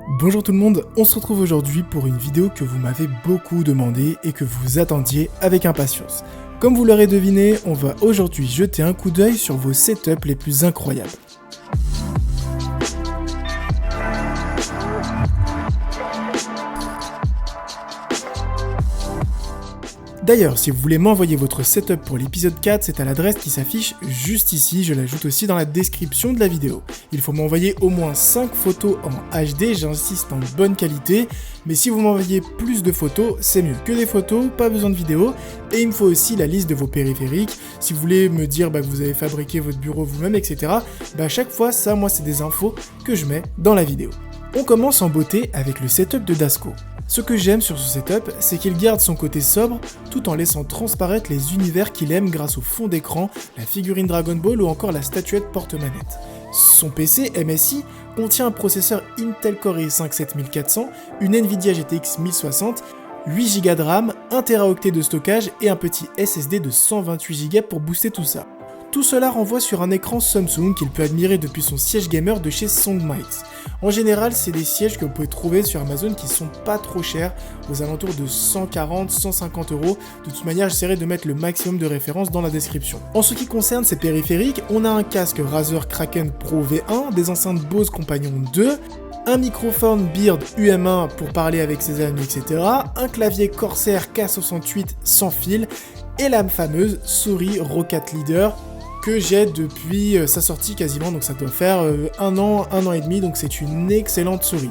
Bonjour tout le monde, on se retrouve aujourd'hui pour une vidéo que vous m'avez beaucoup demandé et que vous attendiez avec impatience. Comme vous l'aurez deviné, on va aujourd'hui jeter un coup d'œil sur vos setups les plus incroyables. D'ailleurs, si vous voulez m'envoyer votre setup pour l'épisode 4, c'est à l'adresse qui s'affiche juste ici, je l'ajoute aussi dans la description de la vidéo. Il faut m'envoyer au moins 5 photos en HD, j'insiste en bonne qualité, mais si vous m'envoyez plus de photos, c'est mieux. Que des photos, pas besoin de vidéos, et il me faut aussi la liste de vos périphériques. Si vous voulez me dire que vous avez fabriqué votre bureau vous-même, etc., à chaque fois, ça, moi, c'est des infos que je mets dans la vidéo. On commence en beauté avec le setup de Dasco. Ce que j'aime sur ce setup, c'est qu'il garde son côté sobre tout en laissant transparaître les univers qu'il aime grâce au fond d'écran, la figurine Dragon Ball ou encore la statuette porte-manette. Son PC MSI contient un processeur Intel Core i5 7400, une Nvidia GTX 1060, 8 Go de RAM, 1 Teraoctet de stockage et un petit SSD de 128 Go pour booster tout ça. Tout cela renvoie sur un écran Samsung qu'il peut admirer depuis son siège gamer de chez Songmites. En général, c'est des sièges que vous pouvez trouver sur Amazon qui sont pas trop chers, aux alentours de 140-150 €. De toute manière, j'essaierai de mettre le maximum de références dans la description. En ce qui concerne ces périphériques, on a un casque Razer Kraken Pro V1, des enceintes Bose Companion 2, un microphone Beard UM1 pour parler avec ses amis, etc., un clavier Corsair K68 sans fil, et la fameuse souris Rocket Leader, que j'ai depuis sa sortie quasiment, donc ça doit faire un an et demi, donc c'est une excellente souris.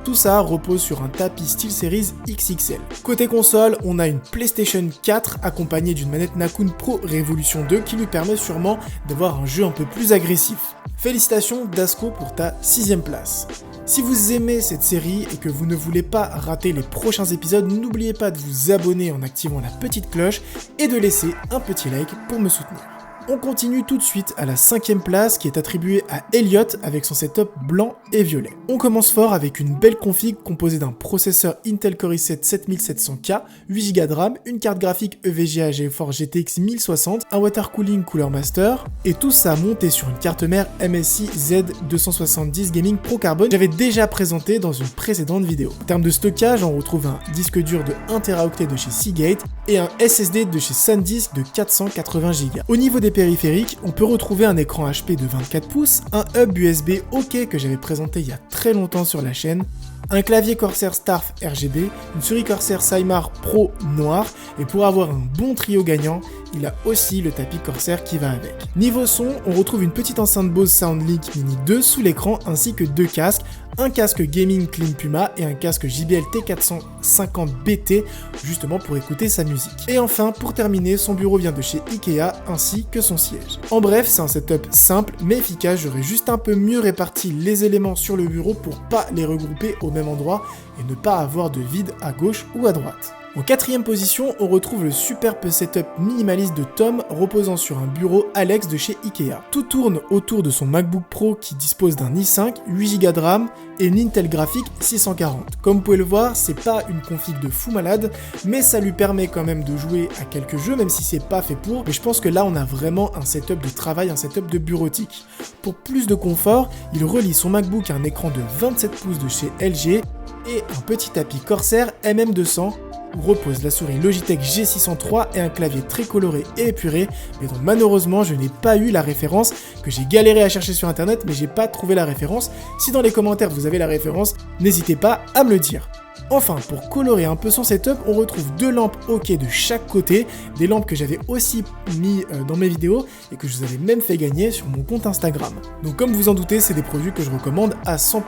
Tout ça repose sur un tapis SteelSeries XXL. Côté console, on a une PlayStation 4 accompagnée d'une manette Nakun Pro Revolution 2 qui lui permet sûrement d'avoir un jeu un peu plus agressif. Félicitations Dasco pour ta 6ème place. Si vous aimez cette série et que vous ne voulez pas rater les prochains épisodes, n'oubliez pas de vous abonner en activant la petite cloche et de laisser un petit like pour me soutenir. On continue tout de suite à la 5ème place qui est attribuée à Elliot avec son setup blanc et violet. On commence fort avec une belle config composée d'un processeur Intel Core i7 7700K, 8 Go de RAM, une carte graphique EVGA GeForce GTX 1060, un water cooling Cooler Master, et tout ça monté sur une carte mère MSI Z270 Gaming Pro Carbon que j'avais déjà présenté dans une précédente vidéo. En termes de stockage, on retrouve un disque dur de 1 Teraoctet de chez Seagate et un SSD de chez SanDisk de 480 Go. Au niveau des périphériques, on peut retrouver un écran HP de 24 pouces, un hub USB OK que j'avais présenté il y a très longtemps sur la chaîne, un clavier Corsair Starf RGB, une souris Corsair Cymar Pro noire, et pour avoir un bon trio gagnant, il a aussi le tapis Corsair qui va avec. Niveau son, on retrouve une petite enceinte Bose SoundLink Mini 2 sous l'écran ainsi que 2 casques, un casque gaming Clean Puma et un casque JBL T450 BT justement pour écouter sa musique. Et enfin, pour terminer, son bureau vient de chez Ikea ainsi que son siège. En bref, c'est un setup simple mais efficace, j'aurais juste un peu mieux réparti les éléments sur le bureau pour pas les regrouper au même endroit et ne pas avoir de vide à gauche ou à droite. En 4ème position, on retrouve le superbe setup minimaliste de Tom reposant sur un bureau Alex de chez Ikea. Tout tourne autour de son MacBook Pro qui dispose d'un i5, 8 Go de RAM et une Intel Graphics 640. Comme vous pouvez le voir, c'est pas une config de fou malade, mais ça lui permet quand même de jouer à quelques jeux, même si c'est pas fait pour. Mais je pense que là, on a vraiment un setup de travail, un setup de bureautique. Pour plus de confort, il relie son MacBook à un écran de 27 pouces de chez LG et un petit tapis Corsair MM200 où repose la souris Logitech G603 et un clavier très coloré et épuré, mais dont malheureusement je n'ai pas eu la référence, que j'ai galéré à chercher sur internet mais j'ai pas trouvé la référence. Si dans les commentaires vous avez la référence, n'hésitez pas à me le dire. Enfin, pour colorer un peu son setup, on retrouve 2 lampes OK de chaque côté, des lampes que j'avais aussi mis dans mes vidéos et que je vous avais même fait gagner sur mon compte Instagram. Donc comme vous en doutez, c'est des produits que je recommande à 100%.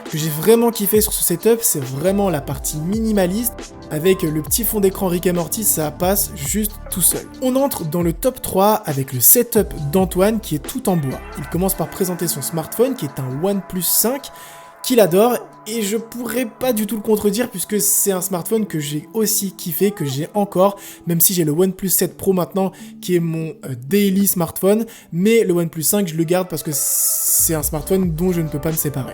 Ce que j'ai vraiment kiffé sur ce setup, c'est vraiment la partie minimaliste, avec le petit fond d'écran Rick et Morty, ça passe juste tout seul. On entre dans le top 3 avec le setup d'Antoine qui est tout en bois. Il commence par présenter son smartphone qui est un OnePlus 5, qu'il adore, et je pourrais pas du tout le contredire puisque c'est un smartphone que j'ai aussi kiffé, que j'ai encore, même si j'ai le OnePlus 7 Pro maintenant qui est mon daily smartphone, mais le OnePlus 5 je le garde parce que c'est un smartphone dont je ne peux pas me séparer.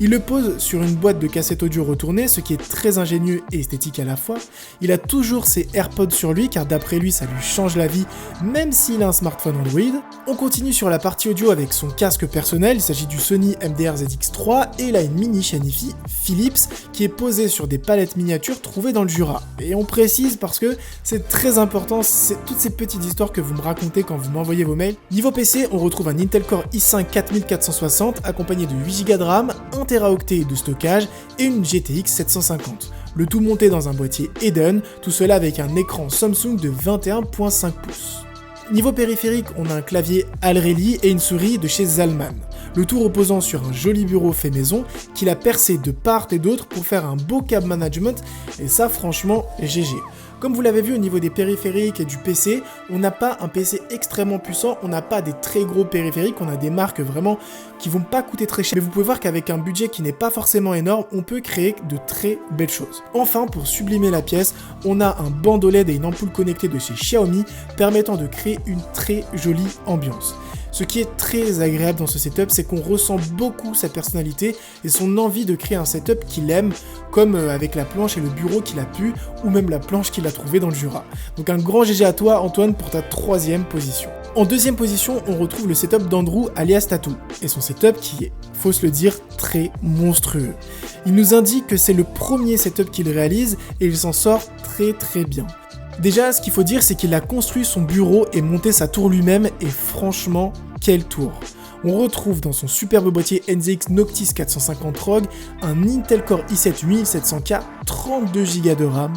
Il le pose sur une boîte de cassette audio retournée, ce qui est très ingénieux et esthétique à la fois. Il a toujours ses AirPods sur lui, car d'après lui, ça lui change la vie, même s'il a un smartphone Android. On continue sur la partie audio avec son casque personnel, il s'agit du Sony MDR ZX3, et il a une mini chaîne hi-fi Philips, qui est posée sur des palettes miniatures trouvées dans le Jura. Et on précise parce que c'est très important, c'est toutes ces petites histoires que vous me racontez quand vous m'envoyez vos mails. Niveau PC, on retrouve un Intel Core i5 4460 accompagné de 8Go de RAM, 1 Teraoctet de stockage et une GTX 750. Le tout monté dans un boîtier Eden, tout cela avec un écran Samsung de 21.5 pouces. Niveau périphérique, on a un clavier Alreli et une souris de chez Zalman. Le tout reposant sur un joli bureau fait maison qu'il a percé de part et d'autre pour faire un beau cab management, et ça franchement GG. Comme vous l'avez vu au niveau des périphériques et du PC, on n'a pas un PC extrêmement puissant, on n'a pas des très gros périphériques, on a des marques vraiment qui vont pas coûter très cher. Mais vous pouvez voir qu'avec un budget qui n'est pas forcément énorme, on peut créer de très belles choses. Enfin, pour sublimer la pièce, on a un bandeau LED et une ampoule connectée de chez Xiaomi permettant de créer une très jolie ambiance. Ce qui est très agréable dans ce setup, c'est qu'on ressent beaucoup sa personnalité et son envie de créer un setup qu'il aime, comme avec la planche et le bureau qu'il a pu, ou même la planche qu'il a trouvée dans le Jura. Donc un grand GG à toi Antoine pour ta 3e position. En 2e position, on retrouve le setup d'Andrew alias Tattoo, et son setup qui est, faut se le dire, très monstrueux. Il nous indique que c'est le premier setup qu'il réalise et il s'en sort très bien. Déjà, ce qu'il faut dire, c'est qu'il a construit son bureau et monté sa tour lui-même, et franchement, quelle tour! On retrouve dans son superbe boîtier NZX Noctis 450 ROG un Intel Core i7 8700K, 32Go de RAM,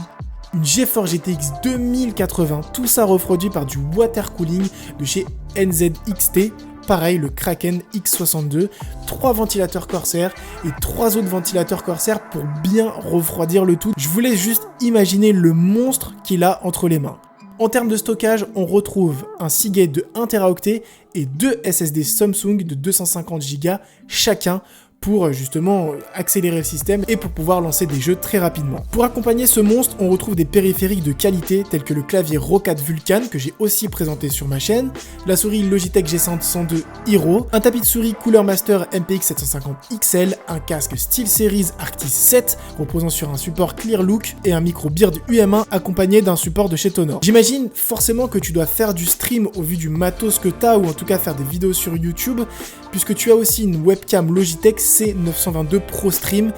une GeForce GTX 2080, tout ça refroidi par du water cooling de chez NZXT, pareil le Kraken X62, 3 ventilateurs Corsair et 3 autres ventilateurs Corsair pour bien refroidir le tout. Je vous laisse juste imaginer le monstre qu'il a entre les mains. En termes de stockage, on retrouve un Seagate de 1 Teraoctet et 2 SSD Samsung de 250Go chacun pour justement accélérer le système et pour pouvoir lancer des jeux très rapidement. Pour accompagner ce monstre, on retrouve des périphériques de qualité tels que le clavier Roccat Vulcan que j'ai aussi présenté sur ma chaîne, la souris Logitech G102 Hero, un tapis de souris Cooler Master MPX 750 XL, un casque SteelSeries Arctis 7 reposant sur un support Clear Look et un micro Beard UM1 accompagné d'un support de chez Tonor. J'imagine forcément que tu dois faire du stream au vu du matos que tu as ou en tout cas faire des vidéos sur YouTube puisque tu as aussi une webcam Logitech C922 Pro Stream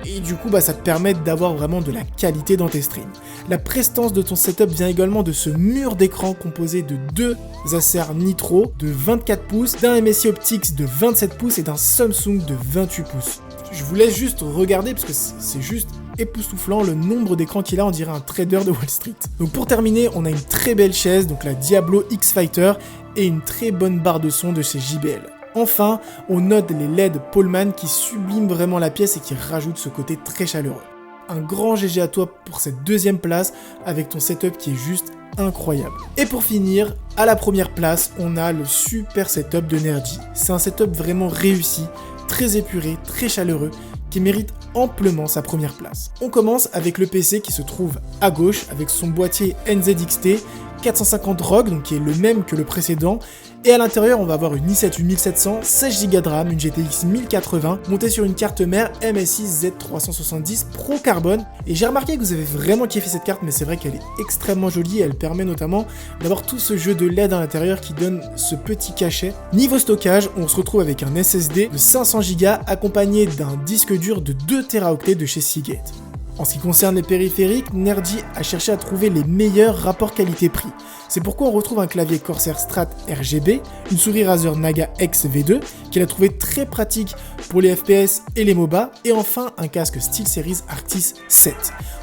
et du coup ça te permet d'avoir vraiment de la qualité dans tes streams. La prestance de ton setup vient également de ce mur d'écran composé de 2 Acer Nitro de 24 pouces, d'un MSI Optics de 27 pouces et d'un Samsung de 28 pouces. Je vous laisse juste regarder parce que c'est juste époustouflant le nombre d'écrans qu'il a, on dirait un trader de Wall Street. Donc pour terminer, on a une très belle chaise, donc la Diablo X-Fighter et une très bonne barre de son de chez JBL. Enfin, on note les LED Poleman qui subliment vraiment la pièce et qui rajoutent ce côté très chaleureux. Un grand GG à toi pour cette 2e place avec ton setup qui est juste incroyable. Et pour finir, à la première place, on a le super setup de Nerdy. C'est un setup vraiment réussi, très épuré, très chaleureux, qui mérite amplement sa première place. On commence avec le PC qui se trouve à gauche avec son boîtier NZXT 450 ROG, donc qui est le même que le précédent, et à l'intérieur on va avoir une i7 8700, 16Go de RAM, une GTX 1080, montée sur une carte mère MSI Z370 Pro Carbone, et j'ai remarqué que vous avez vraiment kiffé cette carte, mais c'est vrai qu'elle est extrêmement jolie, elle permet notamment d'avoir tout ce jeu de LED à l'intérieur qui donne ce petit cachet. Niveau stockage, on se retrouve avec un SSD de 500Go accompagné d'un disque dur de 2 Teraoctets de chez Seagate. En ce qui concerne les périphériques, Nerdy a cherché à trouver les meilleurs rapports qualité-prix. C'est pourquoi on retrouve un clavier Corsair Strat RGB, une souris Razer Naga X V2, qu'il a trouvé très pratique pour les FPS et les MOBA, et enfin un casque SteelSeries Arctis 7.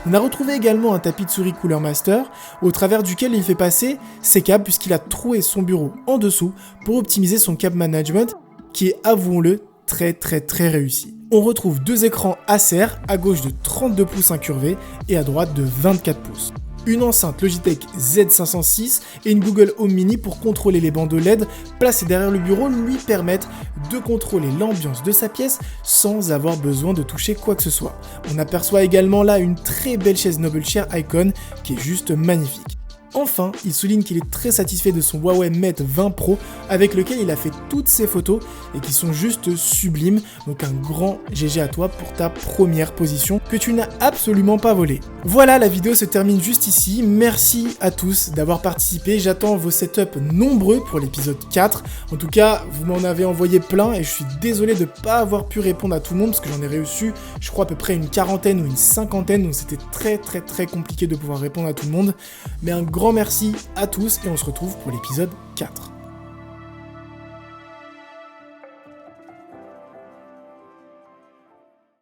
On a retrouvé également un tapis de souris Cooler Master, au travers duquel il fait passer ses câbles puisqu'il a troué son bureau en dessous pour optimiser son câble management, qui est, avouons-le, très réussi. On retrouve 2 écrans Acer, à gauche de 32 pouces incurvés et à droite de 24 pouces. Une enceinte Logitech Z506 et une Google Home Mini pour contrôler les bandeaux LED placés derrière le bureau lui permettent de contrôler l'ambiance de sa pièce sans avoir besoin de toucher quoi que ce soit. On aperçoit également là une très belle chaise Noble Chair Icon qui est juste magnifique. Enfin, il souligne qu'il est très satisfait de son Huawei Mate 20 Pro avec lequel il a fait toutes ses photos et qui sont juste sublimes. Donc un grand GG à toi pour ta première position que tu n'as absolument pas volée. Voilà, la vidéo se termine juste ici. Merci à tous d'avoir participé. J'attends vos setups nombreux pour l'épisode 4. En tout cas, vous m'en avez envoyé plein et je suis désolé de ne pas avoir pu répondre à tout le monde parce que j'en ai reçu, je crois, à peu près une quarantaine ou une cinquantaine. Donc c'était très compliqué de pouvoir répondre à tout le monde. Mais un grand merci à tous et on se retrouve pour l'épisode 4.